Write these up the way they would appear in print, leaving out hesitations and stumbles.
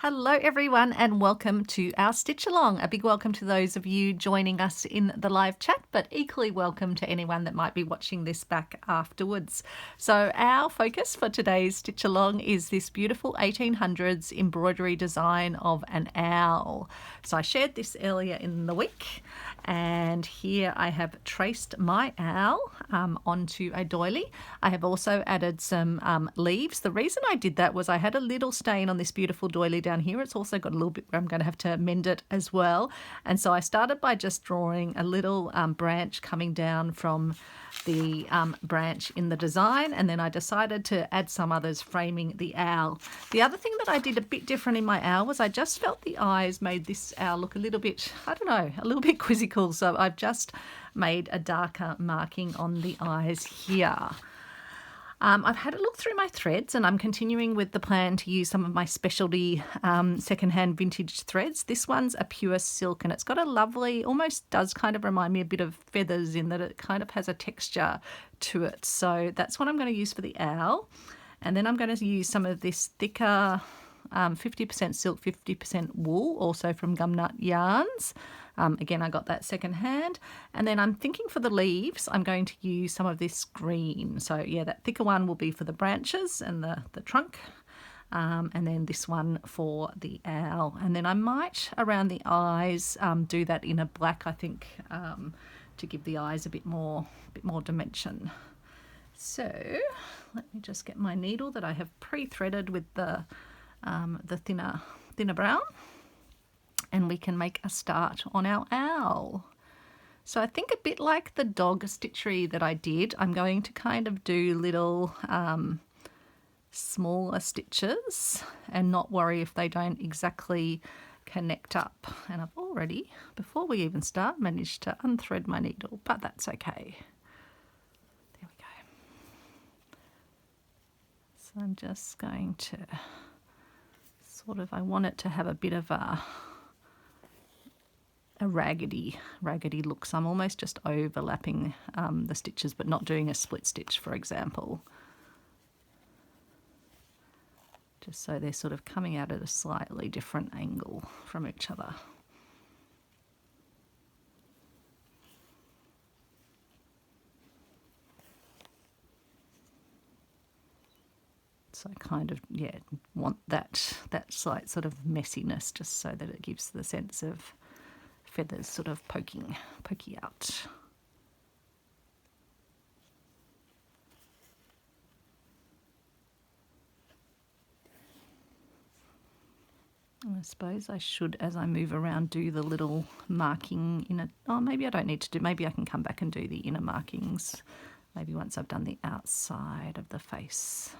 Hello everyone and welcome to our Stitch Along. A big welcome to those of you joining us in the live chat, but equally welcome to anyone that might be watching this back afterwards. So our focus for today's Stitch Along is this beautiful 1800s embroidery design of an owl. So I shared this earlier in the week, and here I have traced my owl onto a doily. I have also added some leaves. The reason I did that was I had a little stain on this beautiful doily down here. It's also got a little bit where I'm going to have to mend it as well. And so I started by just drawing a little branch coming down from the branch in the design, and then I decided to add some others framing the owl. The other thing that I did a bit different in my owl was I just felt the eyes made this owl look a little bit, I don't know, a little bit quizzical. So I've just made a darker marking on the eyes here. I've had a look through my threads, and I'm continuing with the plan to use some of my specialty secondhand vintage threads. This one's a pure silk, and it's got a lovely, almost does kind of remind me a bit of feathers in that it kind of has a texture to it. So that's what I'm going to use for the owl. And then I'm going to use some of this thicker 50% silk, 50% wool, also from Gumnut Yarns. Again, I got that secondhand. And then I'm thinking for the leaves, I'm going to use some of this green. So yeah, that thicker one will be for the branches and the trunk. And then this one for the owl. And then I might, around the eyes, do that in a black, I think, to give the eyes a bit more dimension. So let me just get my needle that I have pre-threaded with the thinner brown, and we can make a start on our owl. So I think a bit like the dog stitchery that I did, I'm going to kind of do little smaller stitches and not worry if they don't exactly connect up. And I've already, before we even start, managed to unthread my needle, but that's okay. There we go. So I'm just going to sort of, I want it to have a bit of a raggedy look. So I'm almost just overlapping the stitches, but not doing a split stitch, for example. Just so they're sort of coming out at a slightly different angle from each other. So I kind of, yeah, want that slight sort of messiness, just so that it gives the sense of feathers sort of poking out. I suppose I should, as I move around, do the little marking in it. Oh, maybe I don't need to do, maybe I can come back and do the inner markings, maybe once I've done the outside of the face.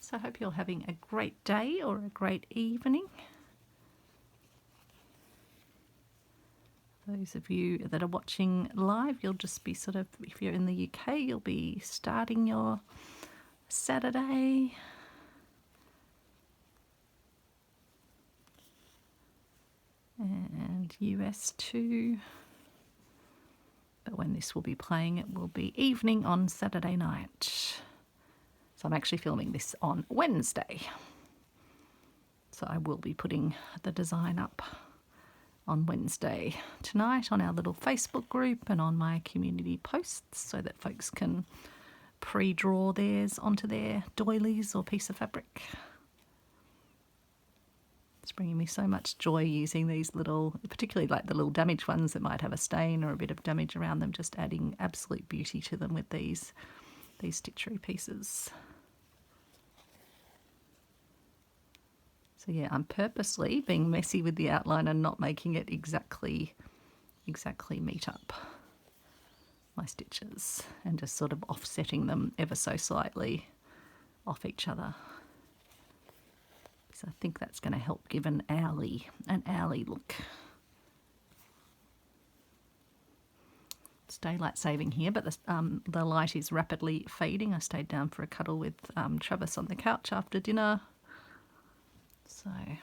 So I hope you're having a great day or a great evening. Those of you that are watching live, you'll just be sort of, if you're in the UK, you'll be starting your Saturday. And US too. But when this will be playing, it will be evening on Saturday night. So I'm actually filming this on Wednesday. So I will be putting the design up on Wednesday tonight on our little Facebook group and on my community posts, so that folks can pre-draw theirs onto their doilies or piece of fabric. It's bringing me so much joy using these little, particularly like the little damaged ones that might have a stain or a bit of damage around them, just adding absolute beauty to them with these stitchery pieces. So yeah, I'm purposely being messy with the outline and not making it exactly meet up my stitches, and just sort of offsetting them ever so slightly off each other. So I think that's going to help give an owly look. It's daylight saving here, but the light is rapidly fading. I stayed down for a cuddle with Travis on the couch after dinner. So I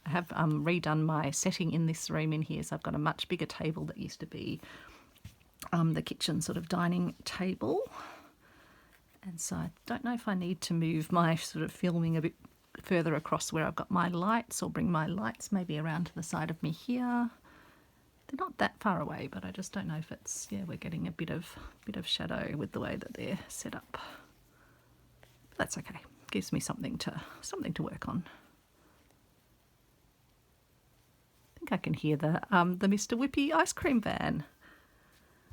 have redone my setting in this room in here, so I've got a much bigger table that used to be the kitchen sort of dining table. And so I don't know if I need to move my sort of filming a bit further across where I've got my lights, or bring my lights maybe around to the side of me here. They're not that far away, but I just don't know if it's, yeah, we're getting a bit of shadow with the way that they're set up. But that's okay. Gives me something to work on. I think I can hear the Mr. Whippy ice cream van.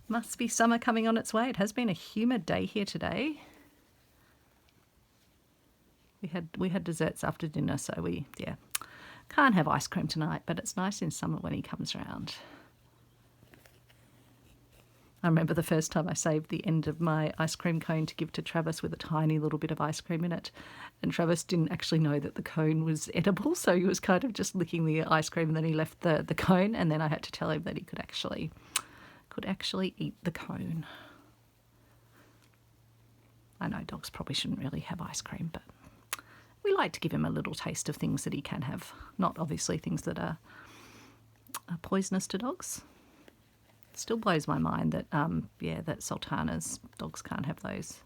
Must be summer coming on its way. It has been a humid day here today. We had desserts after dinner, so we can't have ice cream tonight, but it's nice in summer when he comes around. I remember the first time I saved the end of my ice cream cone to give to Travis with a tiny little bit of ice cream in it, and Travis didn't actually know that the cone was edible, so he was kind of just licking the ice cream, and then he left the cone, and then I had to tell him that he could actually eat the cone. I know dogs probably shouldn't really have ice cream, but we like to give him a little taste of things that he can have, not obviously things that are poisonous to dogs. It still blows my mind that that sultanas, dogs can't have those.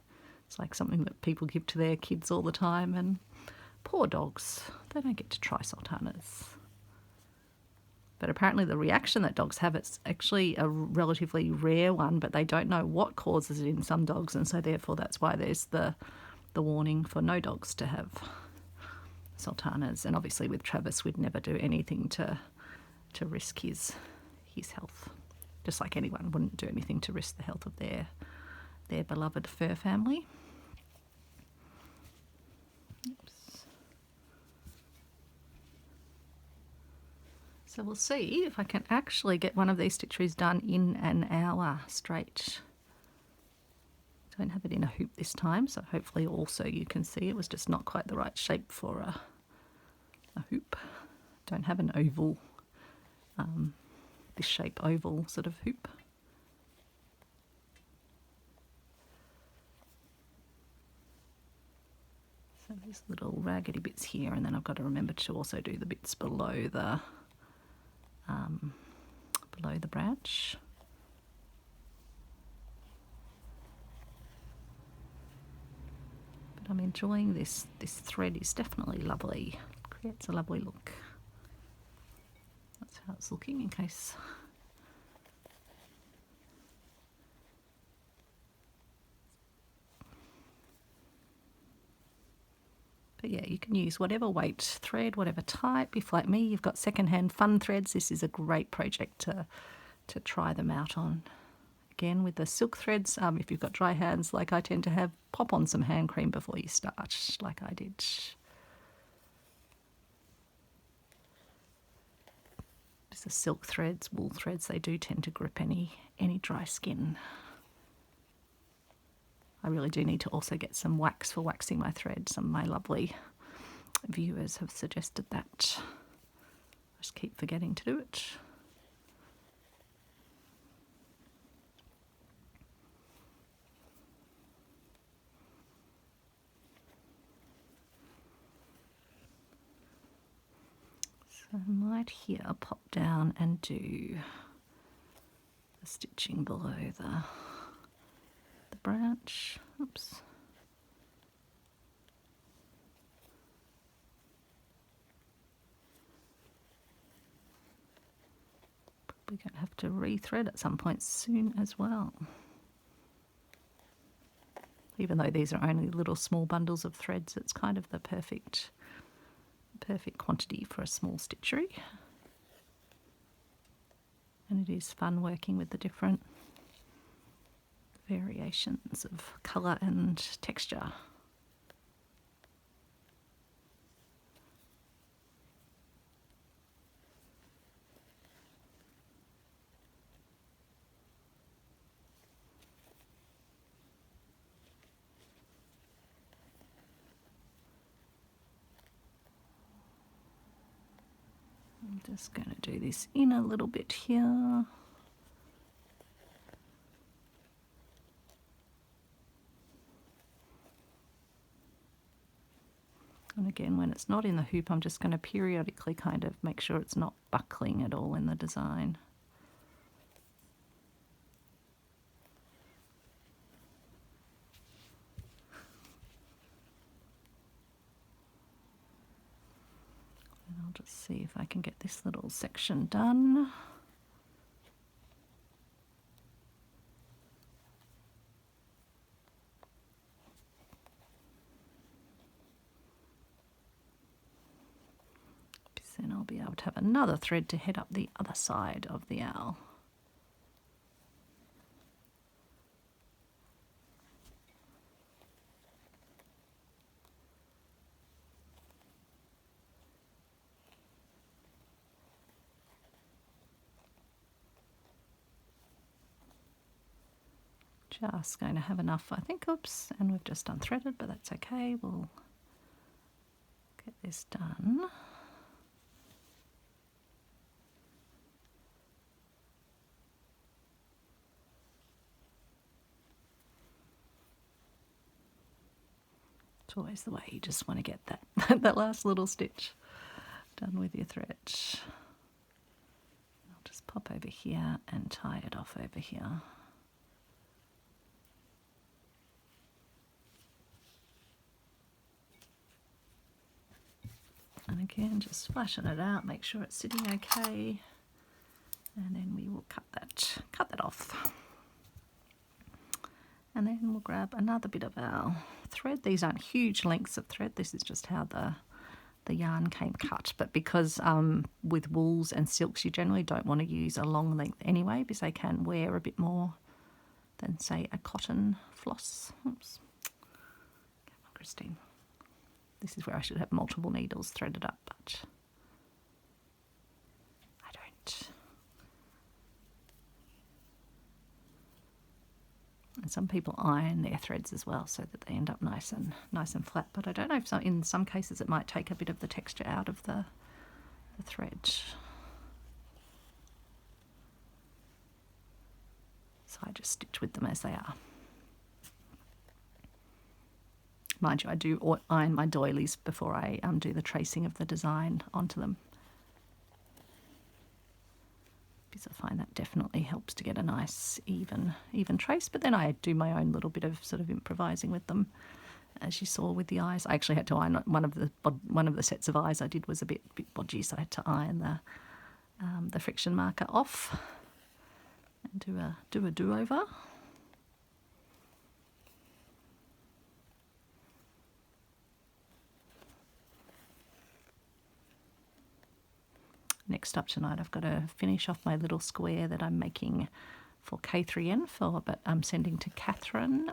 It's like something that people give to their kids all the time, and poor dogs, they don't get to try sultanas. But apparently the reaction that dogs have, it's actually a relatively rare one, but they don't know what causes it in some dogs, and so therefore that's why there's the warning for no dogs to have sultanas. And obviously with Travis, we'd never do anything to risk his health, just like anyone wouldn't do anything to risk the health of their beloved fur family. Oops. So we'll see if I can actually get one of these stitcheries done in an hour straight. Don't have it in a hoop this time, so hopefully also you can see it was just not quite the right shape for a hoop. Don't have an oval, this shape oval sort of hoop. So these little raggedy bits here, and then I've got to remember to also do the bits below the branch. But I'm enjoying this. This thread is definitely lovely. Creates a lovely look. That's how it's looking in case. But yeah, you can use whatever weight thread, whatever type. If like me, you've got secondhand fun threads, this is a great project to try them out on. Again, with the silk threads, if you've got dry hands like I tend to have, pop on some hand cream before you start, like I did. Just the silk threads, wool threads, they do tend to grip any dry skin. I really do need to also get some wax for waxing my thread. Some of my lovely viewers have suggested that. I just keep forgetting to do it. So I might here pop down and do the stitching below the branch. Oops. Probably going to have to rethread at some point soon as well. Even though these are only little small bundles of threads, it's kind of the perfect quantity for a small stitchery. And it is fun working with the different variations of colour and texture. I'm just going to do this in a little bit here. And again, when it's not in the hoop, I'm just going to periodically kind of make sure it's not buckling at all in the design. see if I can get this little section done. Then I'll be able to have another thread to head up the other side of the owl. Just going to have enough, I think. Oops, and we've just unthreaded, but that's okay. We'll get this done. It's always the way, you just want to get that, that last little stitch done with your thread. I'll just pop over here and tie it off over here. And again, just flashing it out, make sure it's sitting okay, and then we will cut that off. And then we'll grab another bit of our thread. These aren't huge lengths of thread. This is just how the yarn came cut. But because with wools and silks, you generally don't want to use a long length anyway, because they can wear a bit more than, say, a cotton floss. Oops. Come on, Christine. This is where I should have multiple needles threaded up, but I don't. And some people iron their threads as well so that they end up nice and flat. But I don't know if in some cases it might take a bit of the texture out of the thread. So I just stitch with them as they are. Mind you, I do iron my doilies before I do the tracing of the design onto them, because I find that definitely helps to get a nice even trace. But then I do my own little bit of sort of improvising with them, as you saw with the eyes. I actually had to iron one of the sets of eyes I did was a bit bodgy, so I had to iron the friction marker off and do a do-over. Next up tonight, I've got to finish off my little square that I'm making for K3N, but I'm sending to Catherine,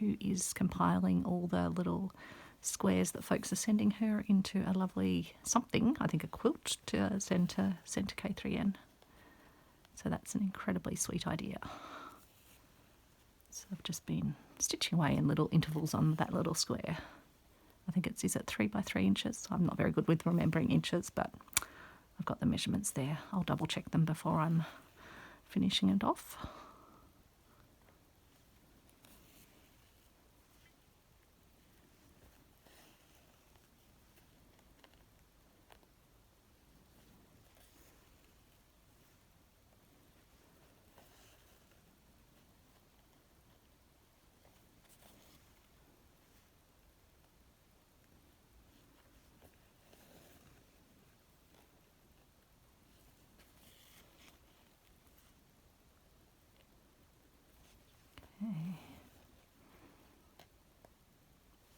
who is compiling all the little squares that folks are sending her into a lovely something, I think a quilt, to send to K3N. So that's an incredibly sweet idea. So I've just been stitching away in little intervals on that little square. I think is it 3 by 3 inches? I'm not very good with remembering inches, but I've got the measurements there. I'll double check them before I'm finishing it off.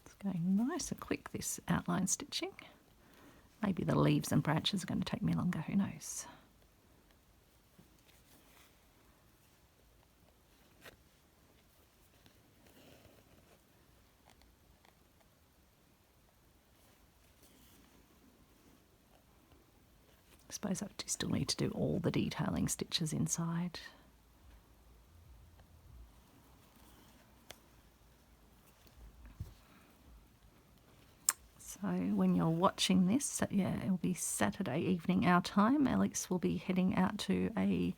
It's going nice and quick, this outline stitching. Maybe the leaves and branches are going to take me longer, who knows. I suppose I do still need to do all the detailing stitches inside. So when you're watching this, yeah, it'll be Saturday evening our time. Alex will be heading out to a,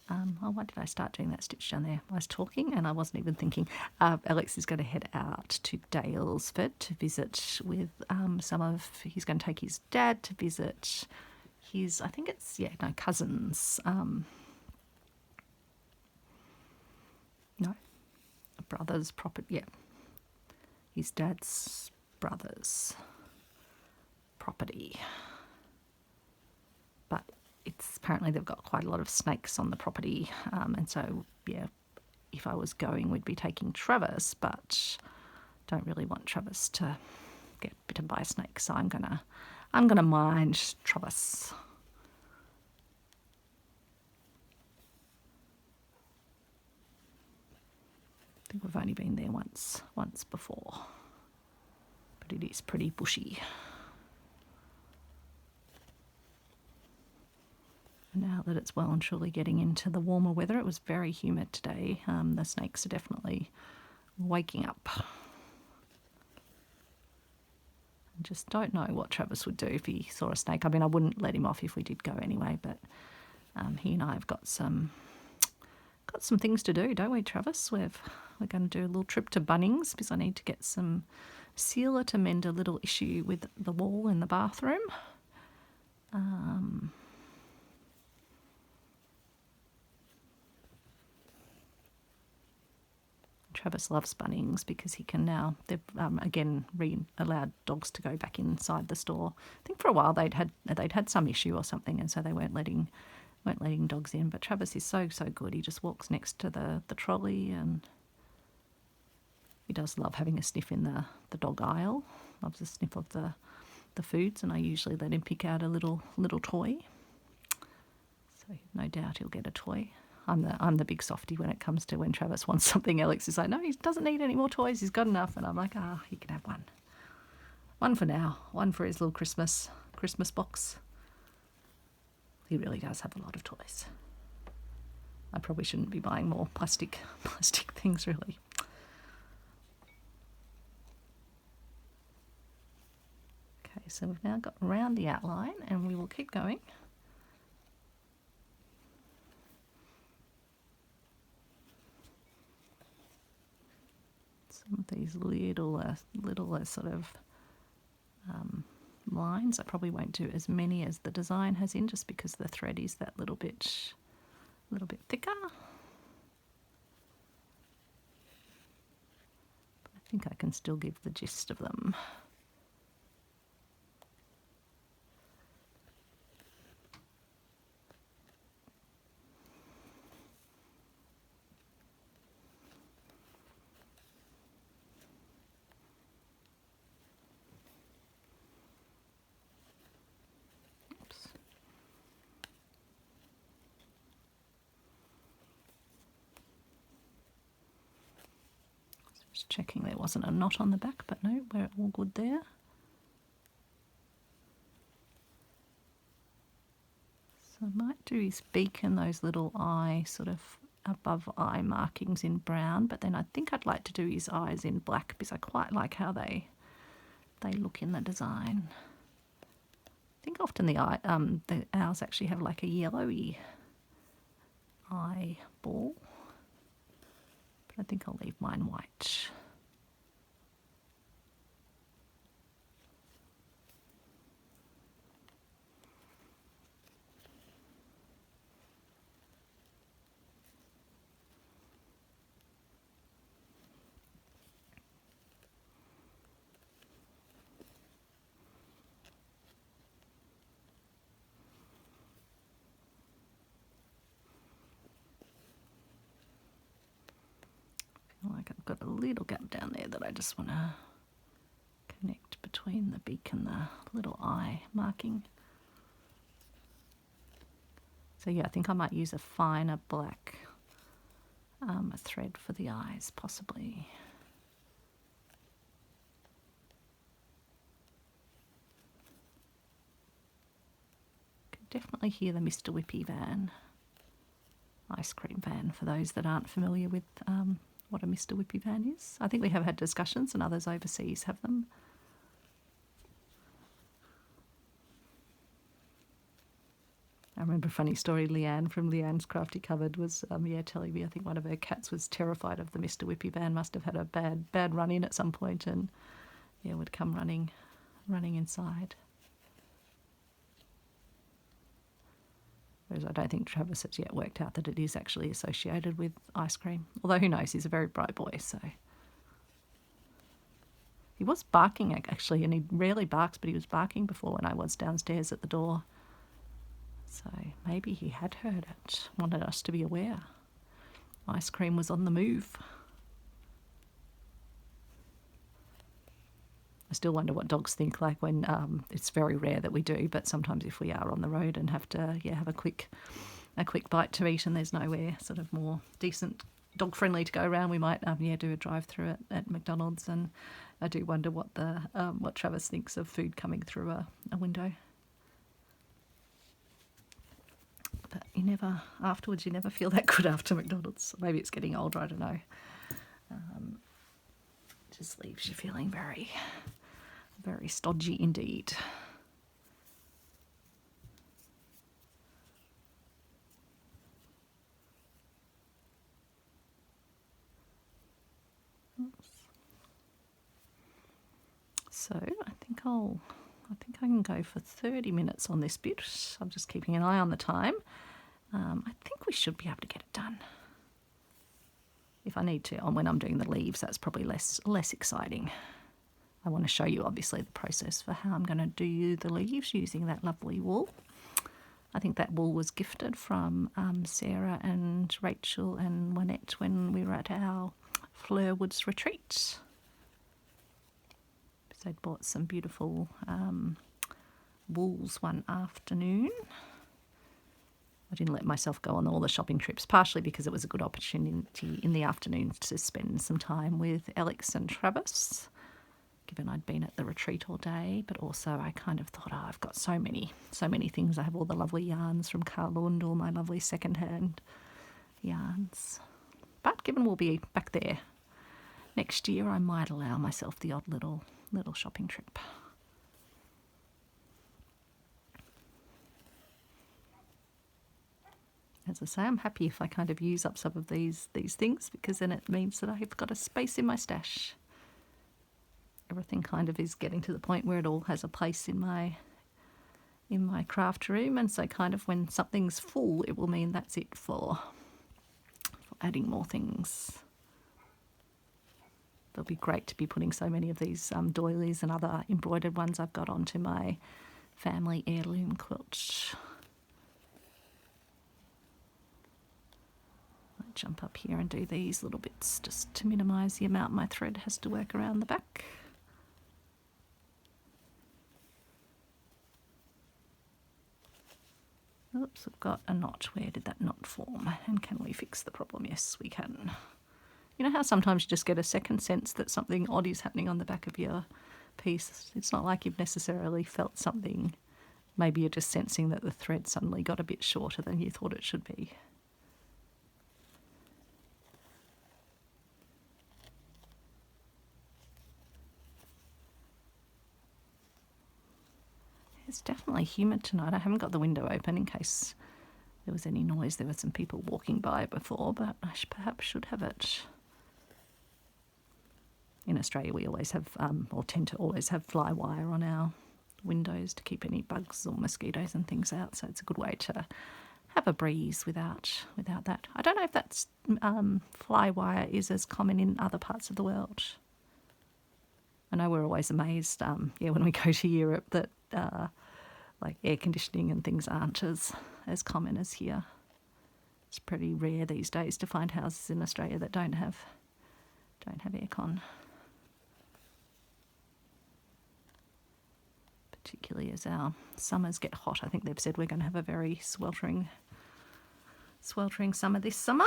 oh, why did I start doing that stitch down there? I was talking and I wasn't even thinking. Alex is going to head out to Dalesford to visit with he's going to take his dad to visit his, I think it's, cousins. Brother's property, his dad's brother's property. but it's apparently they've got quite a lot of snakes on the property, and so yeah, if I was going, we'd be taking Travis, but don't really want Travis to get bitten by a snake, so I'm gonna mind Travis. I think we've only been there once before, but it is pretty bushy. Now that it's well and truly getting into the warmer weather, it was very humid today. The snakes are definitely waking up. I just don't know what Travis would do if he saw a snake. I mean, I wouldn't let him off if we did go anyway, but he and I have got some things to do, don't we, Travis? We're going to do a little trip to Bunnings because I need to get some sealer to mend a little issue with the wall in the bathroom. Travis loves Bunnings because he can now, they've again allowed dogs to go back inside the store. I think for a while they'd had some issue or something, and so they weren't letting dogs in. But Travis is so good. He just walks next to the trolley, and he does love having a sniff in the dog aisle. Loves a sniff of the foods, and I usually let him pick out a little toy. So no doubt he'll get a toy. I'm the big softie when it comes to when Travis wants something. Alex is like, no, he doesn't need any more toys. He's got enough. And I'm like, he can have one. One for now. One for his little Christmas box. He really does have a lot of toys. I probably shouldn't be buying more plastic things, really. Okay, so we've now got around the outline, and we will keep going. Some of these little sort of lines. I probably won't do as many as the design has in, just because the thread is that little bit thicker. But I think I can still give the gist of them. Just checking there wasn't a knot on the back, but no, we're all good there. So I might do his beak and those little eye, sort of above eye markings in brown, but then I think I'd like to do his eyes in black because I quite like how they look in the design. I think often the owls actually have like a yellowy eyeball. But I think I'll leave mine white. Like I've got a little gap down there that I just want to connect between the beak and the little eye marking. So yeah, I think I might use a finer black thread for the eyes, possibly. Can definitely hear the Mr. Whippy van, ice cream van, for those that aren't familiar with what a Mr. Whippy van is. I think we have had discussions, and others overseas have them. I remember a funny story, Leanne from Leanne's Crafty Cupboard was telling me I think one of her cats was terrified of the Mr. Whippy van, must have had a bad run in at some point, and would come running inside. Whereas I don't think Travis has yet worked out that it is actually associated with ice cream. Although who knows, he's a very bright boy, so. He was barking actually, and he rarely barks, but he was barking before when I was downstairs at the door. So maybe he had heard it, wanted us to be aware. Ice cream was on the move. I still wonder what dogs think, like when it's very rare that we do, but sometimes if we are on the road and have to have a quick bite to eat and there's nowhere sort of more decent dog friendly to go around, we might do a drive through at McDonald's. And I do wonder what what Travis thinks of food coming through a window. But you never feel that good after McDonald's. Maybe it's getting older, I don't know. Just leaves you feeling very, very stodgy indeed. So I think I can go for 30 minutes on this bit. I'm just keeping an eye on the time. I think we should be able to get it done. If I need to, when I'm doing the leaves, that's probably less exciting. I want to show you obviously the process for how I'm going to do the leaves using that lovely wool. I think that wool was gifted from Sarah and Rachel and Juanette when we were at our Fleur Woods retreat. So I'd bought some beautiful wools one afternoon. I didn't let myself go on all the shopping trips, partially because it was a good opportunity in the afternoons to spend some time with Alex and Travis, given I'd been at the retreat all day. But also I kind of thought, I've got so many things. I have all the lovely yarns from Carlo and all my lovely second-hand yarns. But given we'll be back there next year, I might allow myself the odd little shopping trip. As I say, I'm happy if I kind of use up some of these things, because then it means that I've got a space in my stash. Everything kind of is getting to the point where it all has a place in my craft room, and so kind of when something's full, it will mean that's it for adding more things. It'll be great to be putting so many of these doilies and other embroidered ones I've got onto my family heirloom quilt. I'll jump up here and do these little bits just to minimise the amount my thread has to work around the back. Oops, I've got a knot. Where did that knot form? And can we fix the problem? Yes, we can. You know how sometimes you just get a second sense that something odd is happening on the back of your piece? It's not like you've necessarily felt something. Maybe you're just sensing that the thread suddenly got a bit shorter than you thought it should be. It's definitely humid tonight. I haven't got the window open in case there was any noise. There were some people walking by before, but I perhaps should have it. In Australia, we always have, or tend to always have fly wire on our windows to keep any bugs or mosquitoes and things out. So it's a good way to have a breeze without that. I don't know if that's fly wire is as common in other parts of the world. I know we're always amazed, when we go to Europe, that like air conditioning and things aren't as common as here. It's pretty rare these days to find houses in Australia that don't have aircon. Particularly as our summers get hot. I think they've said we're going to have a very sweltering summer this summer.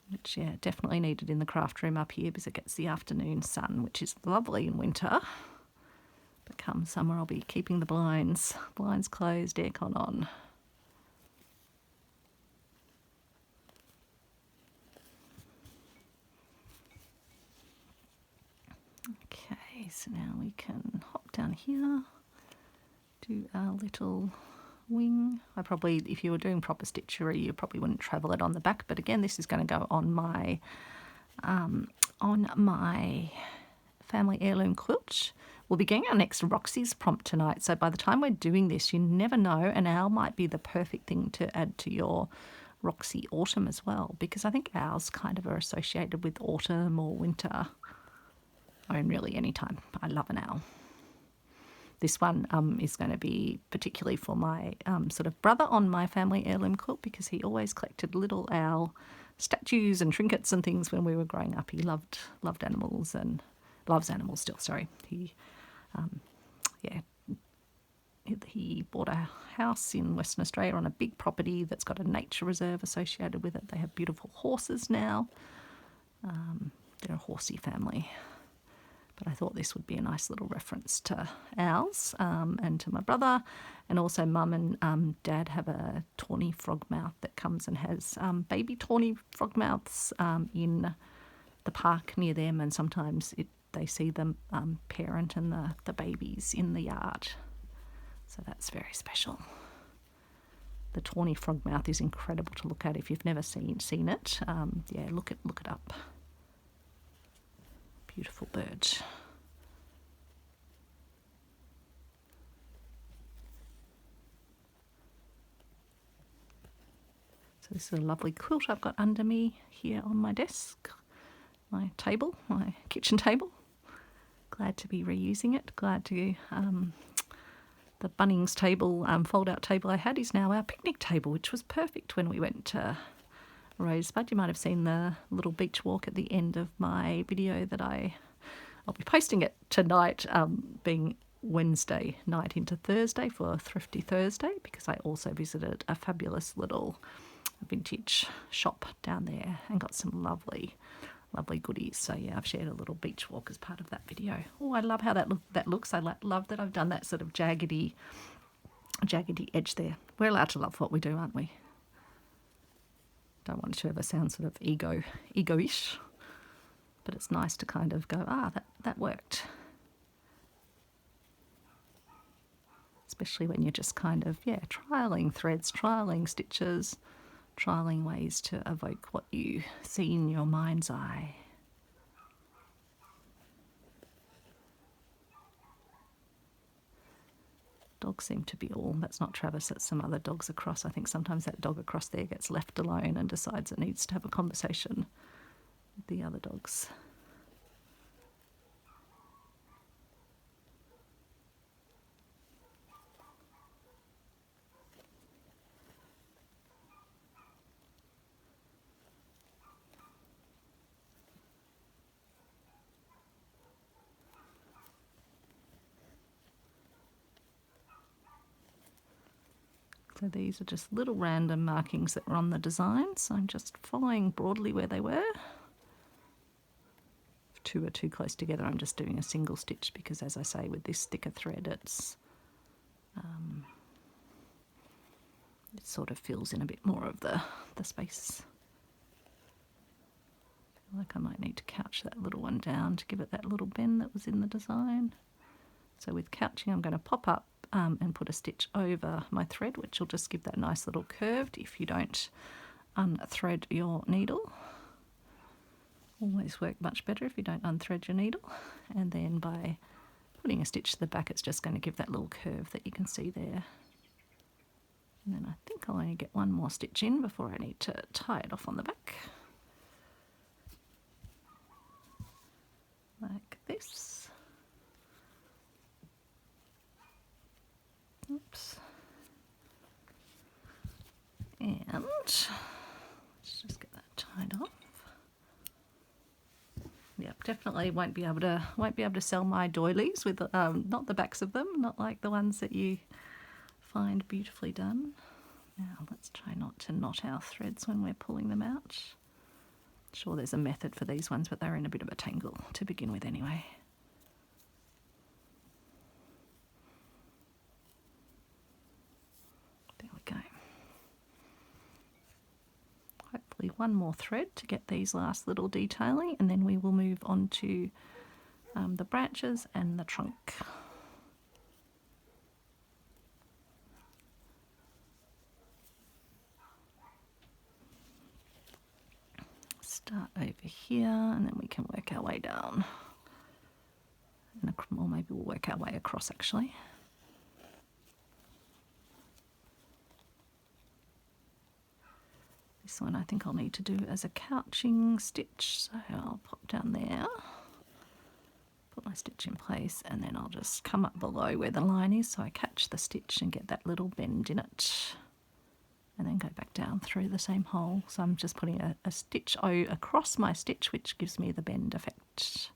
Which, definitely needed in the craft room up here because it gets the afternoon sun, which is lovely in winter. But come summer, I'll be keeping the blinds closed, aircon on. Okay, so now we can hop down here, do our little wing. I probably, if you were doing proper stitchery, you probably wouldn't travel it on the back, but again, this is going to go on my family heirloom quilt. We'll be getting our next Roxy's prompt tonight, so by the time we're doing this, you never know, an owl might be the perfect thing to add to your Roxy autumn as well, because I think owls kind of are associated with autumn or winter. I mean, really any time. I love an owl. This one is going to be particularly for my sort of brother on my family heirloom quilt, because he always collected little owl statues and trinkets and things when we were growing up. He loved animals and loves animals still. Sorry, he bought a house in Western Australia on a big property that's got a nature reserve associated with it. They have beautiful horses now. They're a horsey family. But I thought this would be a nice little reference to owls and to my brother. And also Mum and Dad have a tawny frogmouth that comes and has baby tawny frogmouths in the park near them. And sometimes they see the parent and the babies in the yard. So that's very special. The tawny frogmouth is incredible to look at if you've never seen it. Yeah, look it up. Beautiful bird. So this is a lovely quilt I've got under me here on my desk, my table, my kitchen table. Glad to be reusing it. Glad to the Bunnings table, fold-out table I had is now our picnic table, which was perfect when we went to Rosebud. You might have seen the little beach walk at the end of my video that I'll be posting it tonight, being Wednesday night into Thursday for Thrifty Thursday, because I also visited a fabulous little vintage shop down there and got some lovely goodies. So yeah, I've shared a little beach walk as part of that video. Oh, I love how that looks. I love that I've done that sort of jaggedy edge there. We're allowed to love what we do, aren't we? Don't want it to ever sound sort of ego-ish, but it's nice to kind of go, that worked. Especially when you're just kind of, trialling threads, trialling stitches, trialling ways to evoke what you see in your mind's eye. Dogs seem to be all, that's not Travis, that's some other dogs across. I think sometimes that dog across there gets left alone and decides it needs to have a conversation with the other dogs. So these are just little random markings that were on the design. So I'm just following broadly where they were. If two are too close together, I'm just doing a single stitch, because as I say, with this thicker thread, it sort of fills in a bit more of the space. I feel like I might need to couch that little one down to give it that little bend that was in the design. So with couching, I'm going to pop up and put a stitch over my thread, which will just give that nice little curved if you don't unthread your needle. Always work much better if you don't unthread your needle. And then by putting a stitch to the back, it's just going to give that little curve that you can see there. And then I think I'll only get one more stitch in before I need to tie it off on the back. Like this. Oops. And let's just get that tied off. Yep, definitely won't be able to sell my doilies with not the backs of them, not like the ones that you find beautifully done. Now let's try not to knot our threads when we're pulling them out. Sure, there's a method for these ones, but they're in a bit of a tangle to begin with anyway. Go. Hopefully one more thread to get these last little detailing, and then we will move on to the branches and the trunk. Start over here, and then we can work our way down, or maybe we'll work our way across actually. This one I think I'll need to do as a couching stitch, so I'll pop down there, put my stitch in place, and then I'll just come up below where the line is so I catch the stitch and get that little bend in it, and then go back down through the same hole. So I'm just putting a stitch across my stitch, which gives me the bend effect.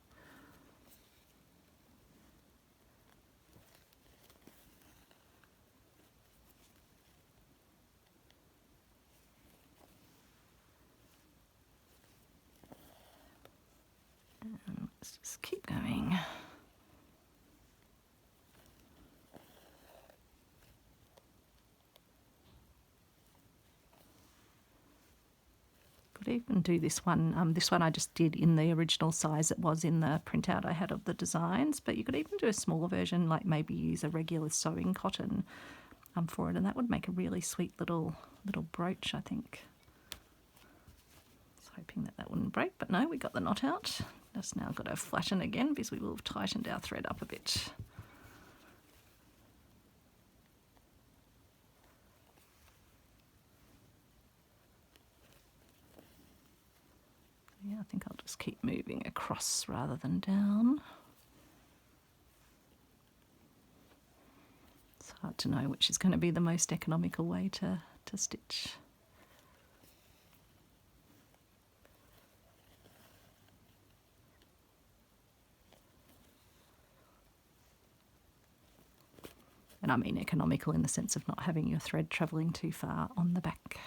And let's just keep going. Could even do this one. This one I just did in the original size it was in the printout I had of the designs, but you could even do a smaller version, like maybe use a regular sewing cotton for it, and that would make a really sweet little brooch, I think. I was hoping that that wouldn't break, but no, we got the knot out. Just now got to flatten again because we will have tightened our thread up a bit. Yeah, I think I'll just keep moving across rather than down. It's hard to know which is going to be the most economical way to stitch. And I mean economical in the sense of not having your thread travelling too far on the back.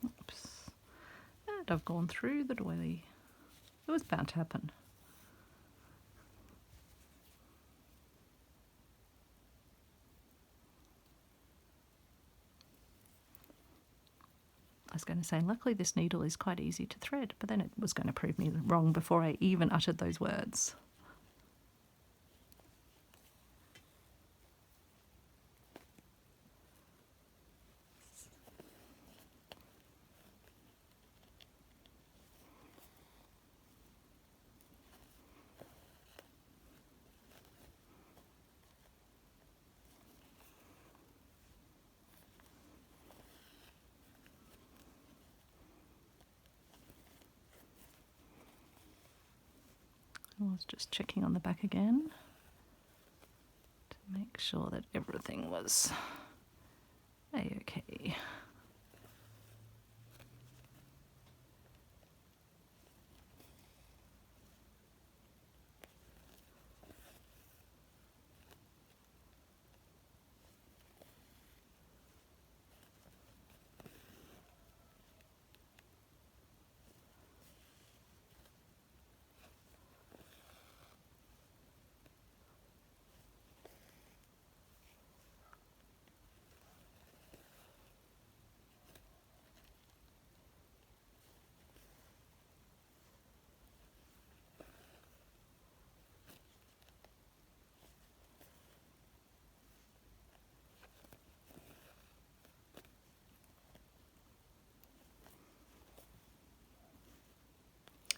Oops. And I've gone through the doily. It was bound to happen. I was going to say, luckily this needle is quite easy to thread, but then it was going to prove me wrong before I even uttered those words. I was just checking on the back again to make sure that everything was a-okay.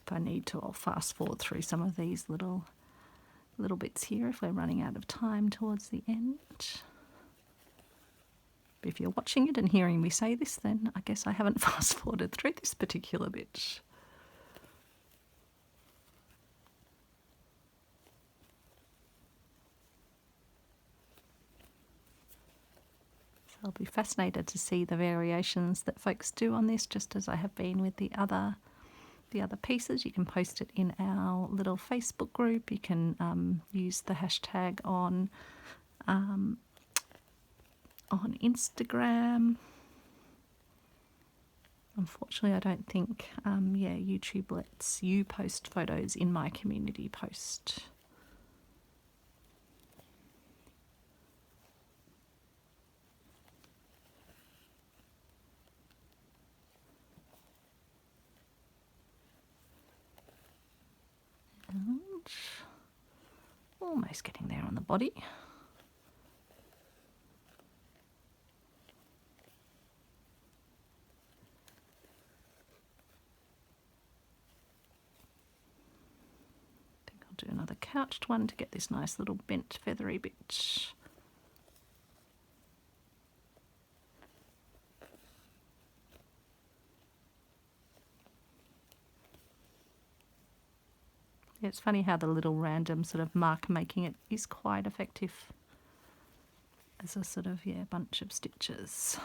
If I need to, I'll fast forward through some of these little bits here if we're running out of time towards the end. But if you're watching it and hearing me say this, then I guess I haven't fast forwarded through this particular bit. So I'll be fascinated to see the variations that folks do on this, just as I have been with the other pieces. You can post it in our little Facebook group. You can use the hashtag on Instagram. Unfortunately, I don't think YouTube lets you post photos in my community post. Almost getting there on the body. I think I'll do another couched one to get this nice little bent feathery bit. It's funny how the little random sort of mark making it is quite effective as a sort of, yeah, bunch of stitches.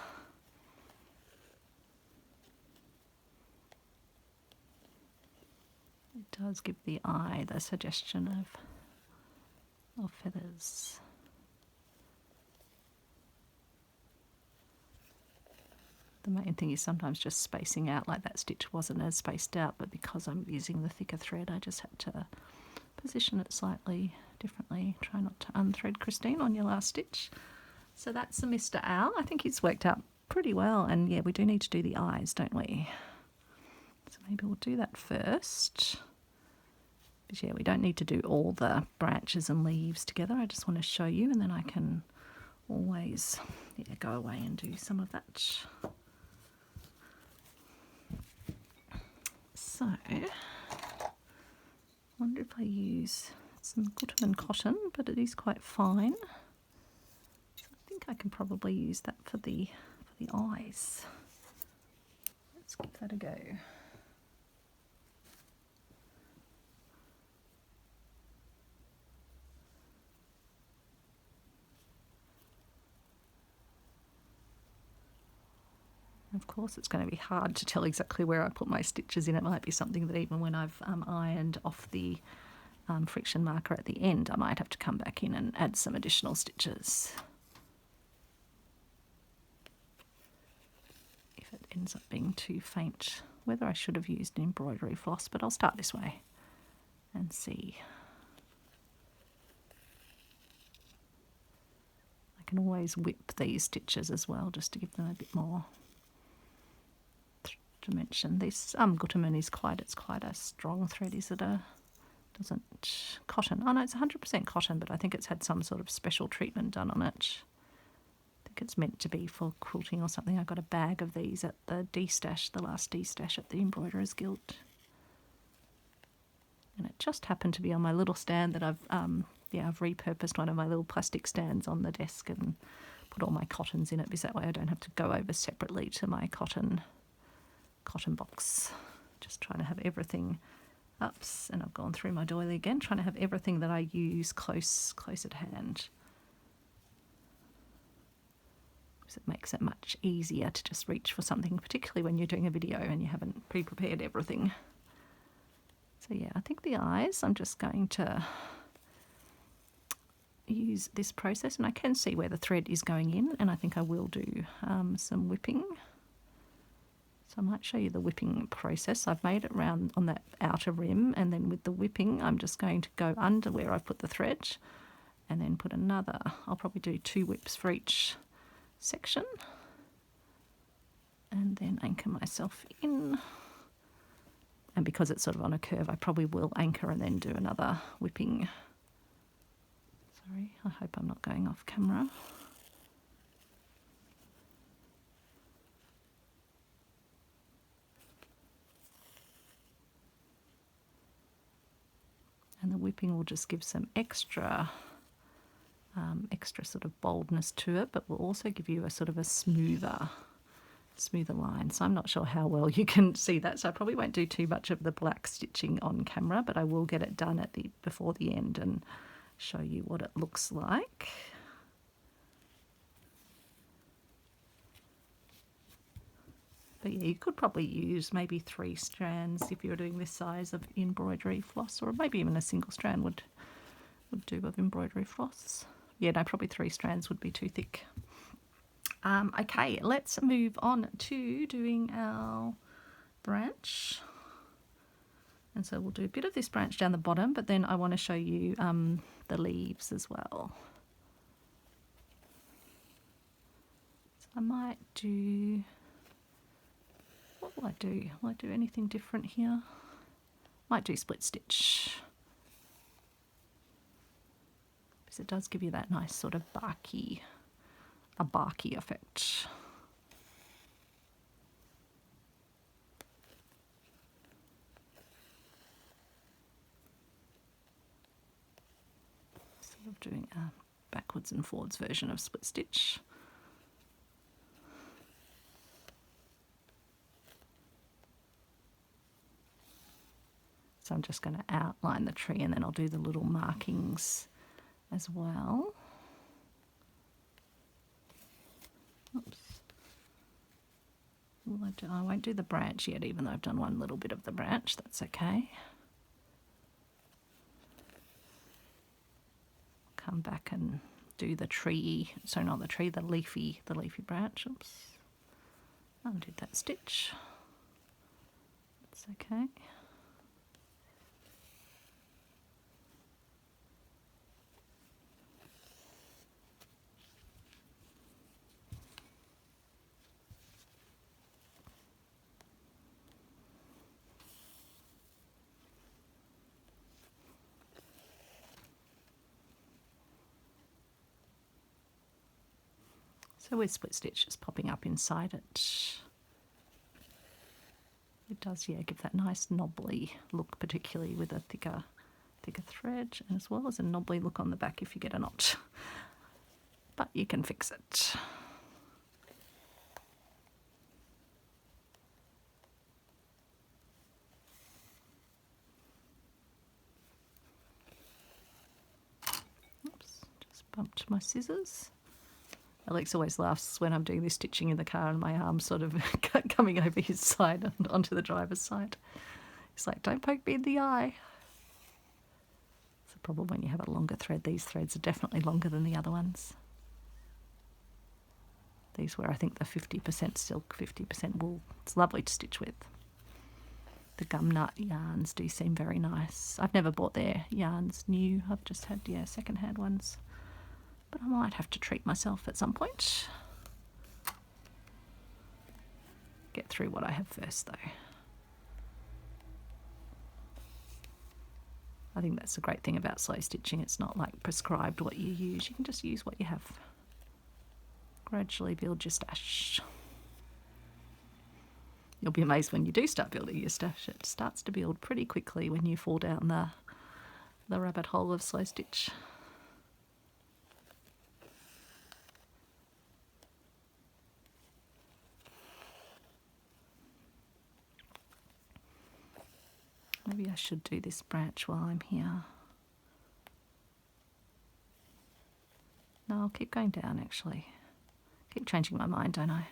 It does give the eye the suggestion of feathers. The main thing is sometimes just spacing out, like that stitch wasn't as spaced out, but because I'm using the thicker thread, I just had to position it slightly differently. Try not to unthread, Christine, on your last stitch. So that's the Mr. Owl. I think it's worked out pretty well, and yeah, we do need to do the eyes, don't we? So maybe we'll do that first. But yeah, we don't need to do all the branches and leaves together. I just want to show you, and then I can always, yeah, go away and do some of that. So, I wonder if I use some Gutermann cotton, but it is quite fine. So I think I can probably use that for the eyes. Let's give that a go. Of course, it's going to be hard to tell exactly where I put my stitches in. It might be something that even when I've ironed off the friction marker at the end, I might have to come back in and add some additional stitches. If it ends up being too faint, whether I should have used an embroidery floss, but I'll start this way and see. I can always whip these stitches as well, just to give them a bit more dimension. This Gutermann is quite a strong thread. Is it doesn't cotton? Oh no, it's 100% cotton, but I think it's had some sort of special treatment done on it. I think it's meant to be for quilting or something. I got a bag of these at the D-stash, the last D-stash at the Embroiderers Guild, and it just happened to be on my little stand that I've repurposed one of my little plastic stands on the desk and put all my cottons in it, because that way I don't have to go over separately to my cotton box. Just trying to have everything up, and I've gone through my doily again, trying to have everything that I use close at hand, because it makes it much easier to just reach for something, particularly when you're doing a video and you haven't pre-prepared everything. So yeah, I think the eyes, I'm just going to use this process, and I can see where the thread is going in, and I think I will do some whipping. So I might show you the whipping process. I've made it round on that outer rim, and then with the whipping I'm just going to go under where I put the thread and then put another, I'll probably do 2 whips for each section, and then anchor myself in. And because it's sort of on a curve, I probably will anchor and then do another whipping. Sorry, I hope I'm not going off camera. And the whipping will just give some extra sort of boldness to it, but will also give you a sort of a smoother line. So I'm not sure how well you can see that, so I probably won't do too much of the black stitching on camera, but I will get it done before the end and show you what it looks like. But yeah, you could probably use maybe 3 strands if you're doing this size of embroidery floss, or maybe even a single strand would do of embroidery floss. Yeah, no, probably 3 strands would be too thick. Okay, let's move on to doing our branch. And so we'll do a bit of this branch down the bottom, but then I want to show you the leaves as well. So I might do, what will I do? Will I do anything different here? Might do split stitch. because it does give you that nice sort of barky effect. Sort of doing a backwards and forwards version of split stitch. So I'm just going to outline the tree and then I'll do the little markings as well. Oops. I won't do the branch yet, even though I've done one little bit of the branch. That's okay. Come back and do the tree, so not the tree, the leafy branch. Oops. Undid that stitch. That's okay. So with split stitch just popping up inside it, it does, yeah, give that nice knobbly look, particularly with a thicker thread, and as well as a knobbly look on the back if you get a knot. But you can fix it. Oops, just bumped my scissors. Alex always laughs when I'm doing this stitching in the car and my arm's sort of coming over his side and onto the driver's side. He's like, don't poke me in the eye. It's the problem when you have a longer thread. These threads are definitely longer than the other ones. These were, I think, the 50% silk, 50% wool. It's lovely to stitch with. The gum nut yarns do seem very nice. I've never bought their yarns new. I've just had, yeah, second-hand ones. But I might have to treat myself at some point. Get through what I have first, though. I think that's the great thing about slow stitching. It's not like prescribed what you use. You can just use what you have. Gradually build your stash. You'll be amazed when you do start building your stash. It starts to build pretty quickly when you fall down the rabbit hole of slow stitch. Maybe I should do this branch while I'm here. No, I'll keep going down actually. Keep changing my mind, don't I?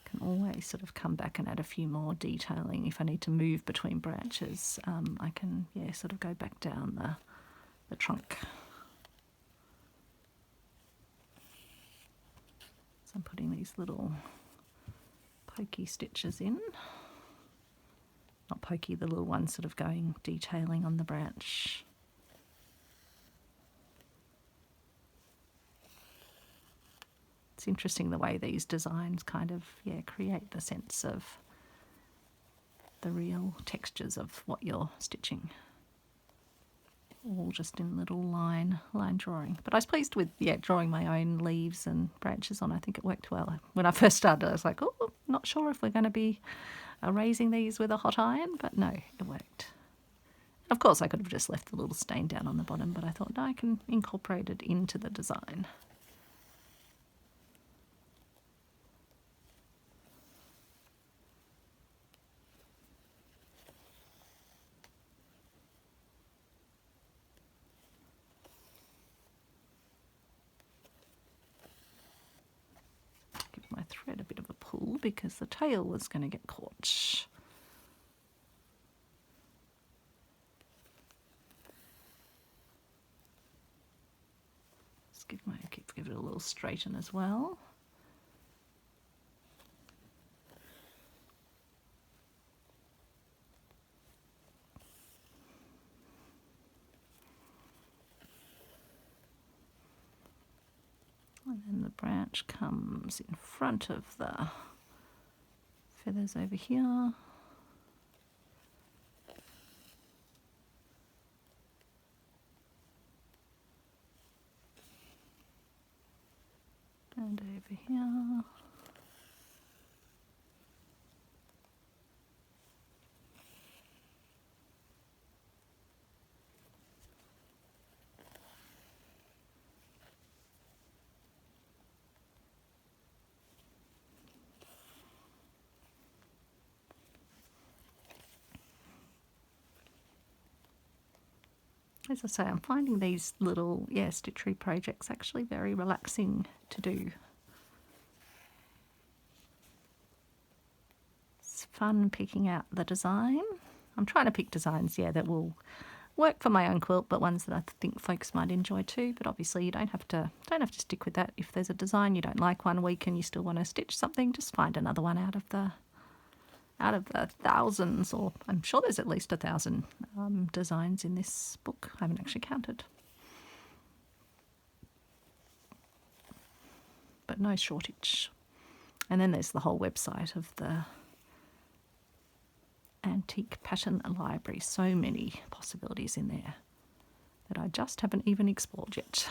Can always sort of come back and add a few more detailing. If I need to move between branches, I can, yeah, sort of go back down the trunk. So I'm putting these little pokey stitches in. Not pokey, the little ones sort of going detailing on the branch. It's interesting the way these designs kind of, yeah, create the sense of the real textures of what you're stitching. All just in little line drawing. But I was pleased with, yeah, drawing my own leaves and branches on. I think it worked well. When I first started, I was like, oh, not sure if we're going to be erasing these with a hot iron, but no, it worked. Of course, I could have just left the little stain down on the bottom, but I thought, no, I can incorporate it into the design. My thread a bit of a pull because the tail was going to get caught. Just give it a little straighten as well. And then the branch comes in front of the feathers over here. And over here. As I say, I'm finding these little, Stitchery projects actually very relaxing to do. It's fun picking out the design. I'm trying to pick designs, that will work for my own quilt, but ones that I think folks might enjoy too. But obviously, you don't have to stick with that. If there's a design you don't like one week and you still want to stitch something, just find another one out of the thousands, or I'm sure there's at least 1,000 designs in this book. I haven't actually counted, but no shortage. And then there's the whole website of the Antique Pattern Library. So many possibilities in there that I just haven't even explored yet.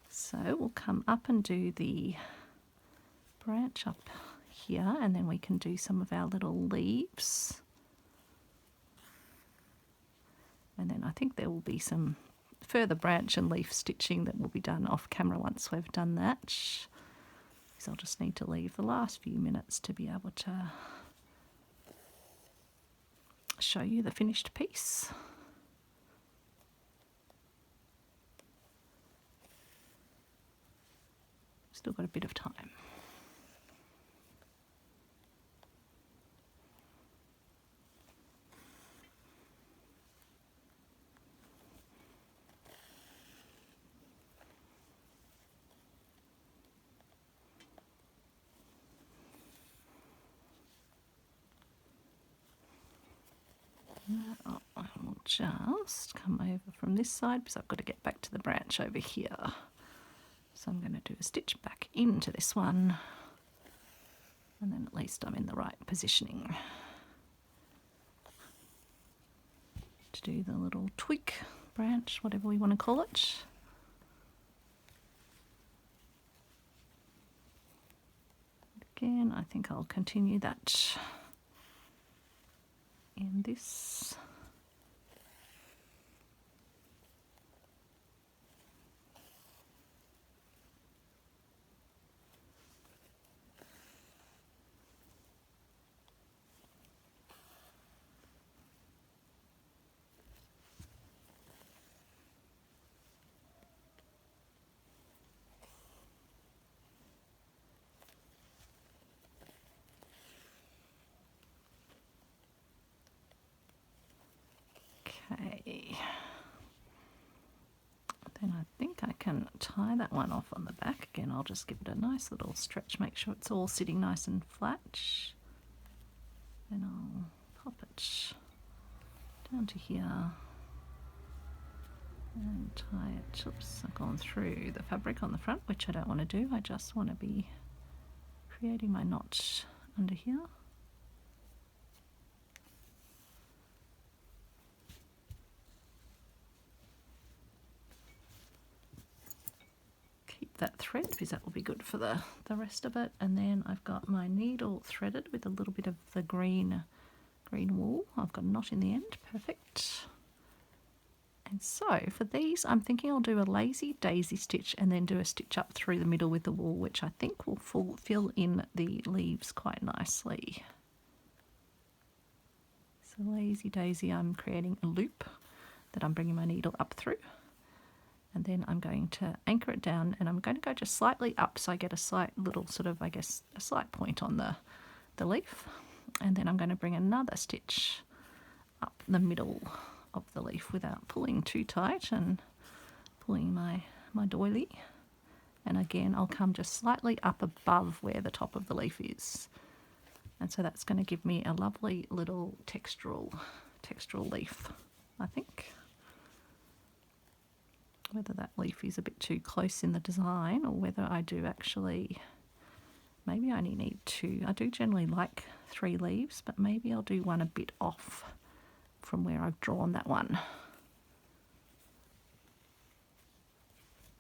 So we'll come up and do the branch up here, and then we can do some of our little leaves. And then I think there will be some further branch and leaf stitching that will be done off camera once we've done that. Because I'll just need to leave the last few minutes to be able to show you the finished piece. Still got a bit of time. Now I will just come over from this side because I've got to get back to the branch over here. So I'm going to do a stitch back into this one, and then at least I'm in the right positioning to do the little twig branch, whatever we want to call it. Again, I think I'll continue that in this. Okay, then I think I can tie that one off on the back. Again, I'll just give it a nice little stretch, make sure it's all sitting nice and flat. Then I'll pop it down to here and tie it. Oops, I've gone through the fabric on the front, which I don't want to do. I just want to be creating my notch under here. That thread because that will be good for the rest of it. And then I've got my needle threaded with a little bit of the green wool. I've got a knot in the end, perfect. And so for these I'm thinking I'll do a lazy daisy stitch and then do a stitch up through the middle with the wool, which I think will fill in the leaves quite nicely. So lazy daisy, I'm creating a loop that I'm bringing my needle up through. And then I'm going to anchor it down, and I'm going to go just slightly up so I get a slight little sort of, I guess, a slight point on the leaf. And then I'm going to bring another stitch up the middle of the leaf without pulling too tight and pulling my doily. And again, I'll come just slightly up above where the top of the leaf is. And so that's going to give me a lovely little textural leaf, I think. Whether that leaf is a bit too close in the design or whether I do actually, maybe I only need 2. I do generally like 3 leaves, but maybe I'll do one a bit off from where I've drawn that one.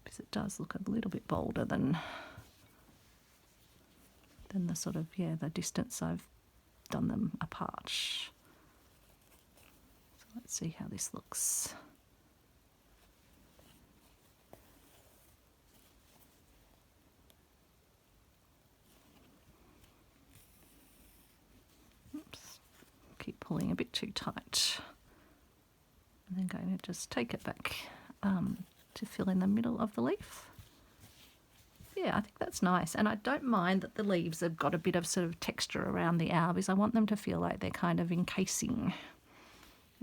Because it does look a little bit bolder than the sort of, yeah, the distance I've done them apart. So let's see how this looks. Oops, keep pulling a bit too tight. And then going to just take it back to fill in the middle of the leaf. Yeah, I think that's nice. And I don't mind that the leaves have got a bit of sort of texture around the owl, because I want them to feel like they're kind of encasing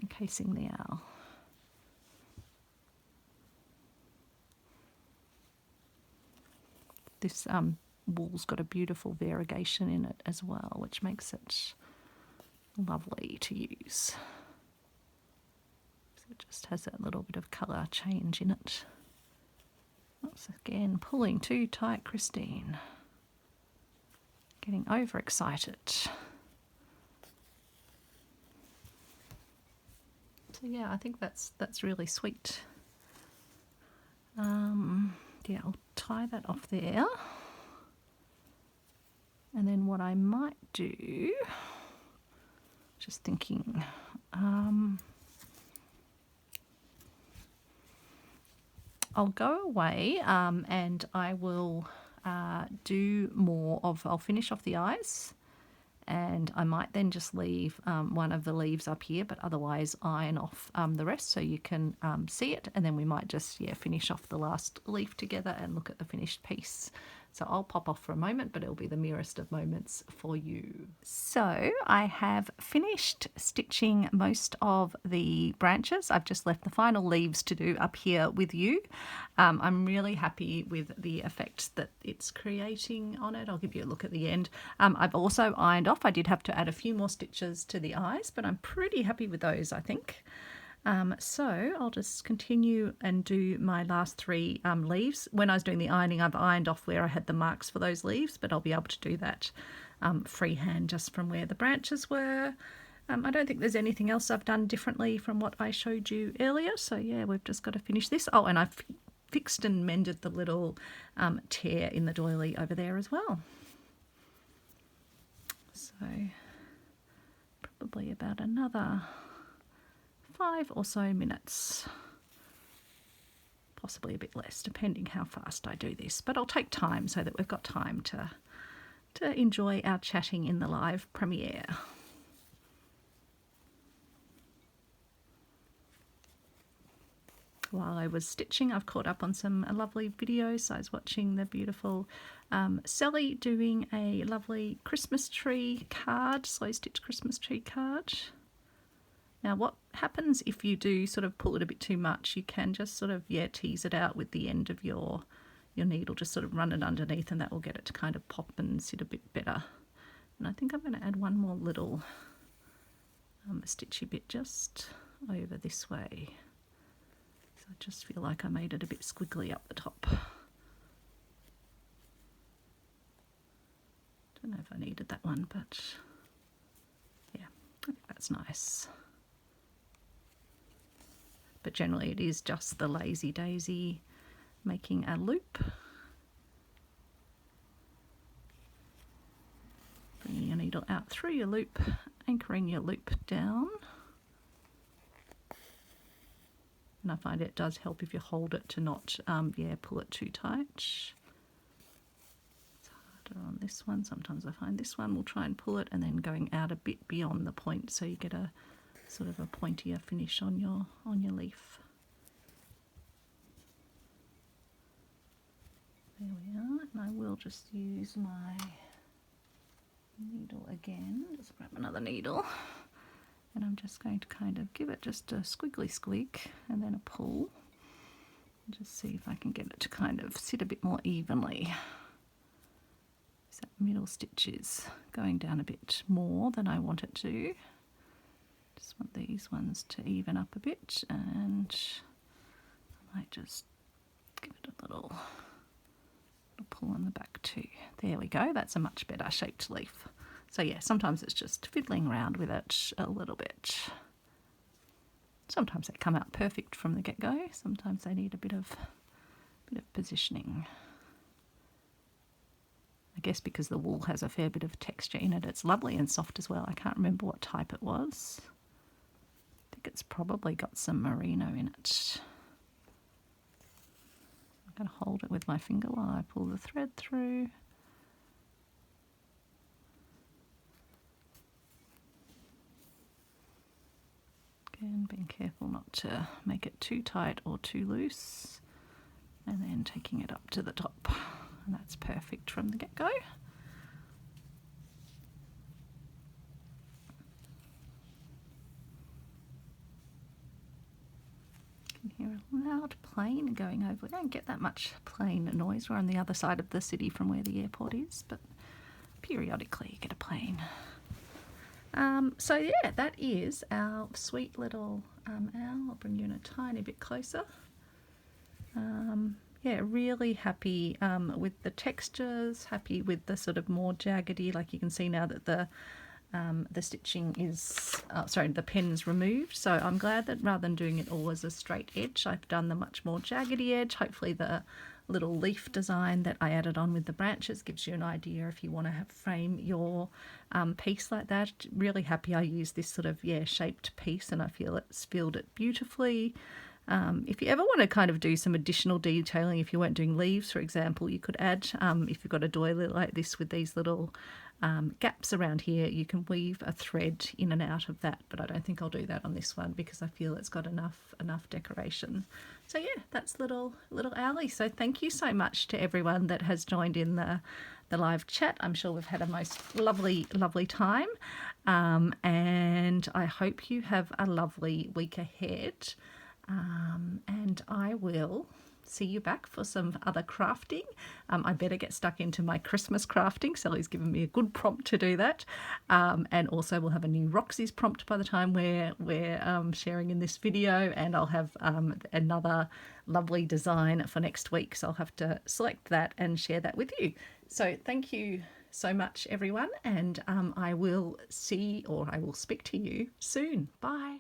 the owl. This wool's got a beautiful variegation in it as well, which makes it lovely to use. So it just has that little bit of colour change in it. Oops, again, pulling too tight, Christine. Getting overexcited. So yeah, I think that's really sweet. Yeah, I'll tie that off there. And then what I might do, just thinking, I'll go away and I will do more of, I'll finish off the eyes, and I might then just leave one of the leaves up here, but otherwise iron off the rest so you can see it, and then we might just, yeah, finish off the last leaf together and look at the finished piece. So I'll pop off for a moment, but it'll be the merest of moments for you. So I have finished stitching most of the branches. I've just left the final leaves to do up here with you. I'm really happy with the effect that it's creating on it. I'll give you a look at the end. I've also ironed off. I did have to add a few more stitches to the eyes, but I'm pretty happy with those, I think. So I'll just continue and do my last three leaves. When I was doing the ironing, I've ironed off where I had the marks for those leaves, but I'll be able to do that freehand just from where the branches were. I don't think there's anything else I've done differently from what I showed you earlier. So yeah, we've just got to finish this. Oh, and I've fixed and mended the little tear in the doily over there as well. So probably about another 5 or so minutes, possibly a bit less, depending how fast I do this. But I'll take time so that we've got time to enjoy our chatting in the live premiere. While I was stitching, I've caught up on some lovely videos. So I was watching the beautiful Sally doing a lovely Christmas tree card, slow stitch Christmas tree card. Now what happens if you do sort of pull it a bit too much, you can just sort of, yeah, tease it out with the end of your needle, just sort of run it underneath, and that will get it to kind of pop and sit a bit better. And I think I'm going to add one more little stitchy bit just over this way. So I just feel like I made it a bit squiggly up the top. Don't know if I needed that one, but yeah, I think that's nice. But generally it is just the lazy daisy making a loop. Bringing your needle out through your loop, anchoring your loop down. And I find it does help if you hold it to not, pull it too tight. It's harder on this one. Sometimes I find this one will try and pull it, and then going out a bit beyond the point so you get a sort of a pointier finish on your leaf. There we are, and I will just use my needle again. Just grab another needle, and I'm just going to kind of give it just a squiggly squeak and then a pull, and just see if I can get it to kind of sit a bit more evenly. So that middle stitch is going down a bit more than I want it to. Just want these ones to even up a bit, and I might just give it a little pull on the back too. There we go, that's a much better shaped leaf. So yeah, sometimes it's just fiddling around with it a little bit. Sometimes they come out perfect from the get-go. Sometimes they need a bit of positioning. I guess because the wool has a fair bit of texture in it, it's lovely and soft as well. I can't remember what type it was. I think it's probably got some merino in it. I'm going to hold it with my finger while I pull the thread through. Again, being careful not to make it too tight or too loose, and then taking it up to the top. And that's perfect from the get-go. You can hear a loud plane going over. We don't get that much plane noise. We're on the other side of the city from where the airport is, but periodically you get a plane. So yeah, that is our sweet little owl. I'll bring you in a tiny bit closer. Yeah, really happy with the textures, happy with the sort of more jaggedy, like you can see now that the stitching is, the pen's removed. So I'm glad that rather than doing it all as a straight edge, I've done the much more jaggedy edge. Hopefully the little leaf design that I added on with the branches gives you an idea if you want to frame your piece like that. Really happy I used this sort of, shaped piece, and I feel it's filled it beautifully. If you ever want to kind of do some additional detailing, if you weren't doing leaves, for example, you could add, if you've got a doily like this with these little gaps around here, you can weave a thread in and out of that, but I don't think I'll do that on this one because I feel it's got enough decoration. So yeah, that's little owlie. So thank you so much to everyone that has joined in the live chat. I'm sure we've had a most lovely time, and I hope you have a lovely week ahead. And I will see you back for some other crafting. I better get stuck into my Christmas crafting. Sally's given me a good prompt to do that. And also we'll have a new Roxy's prompt by the time we're sharing in this video, and I'll have another lovely design for next week. So I'll have to select that and share that with you. So thank you so much, everyone, and I will speak to you soon. Bye.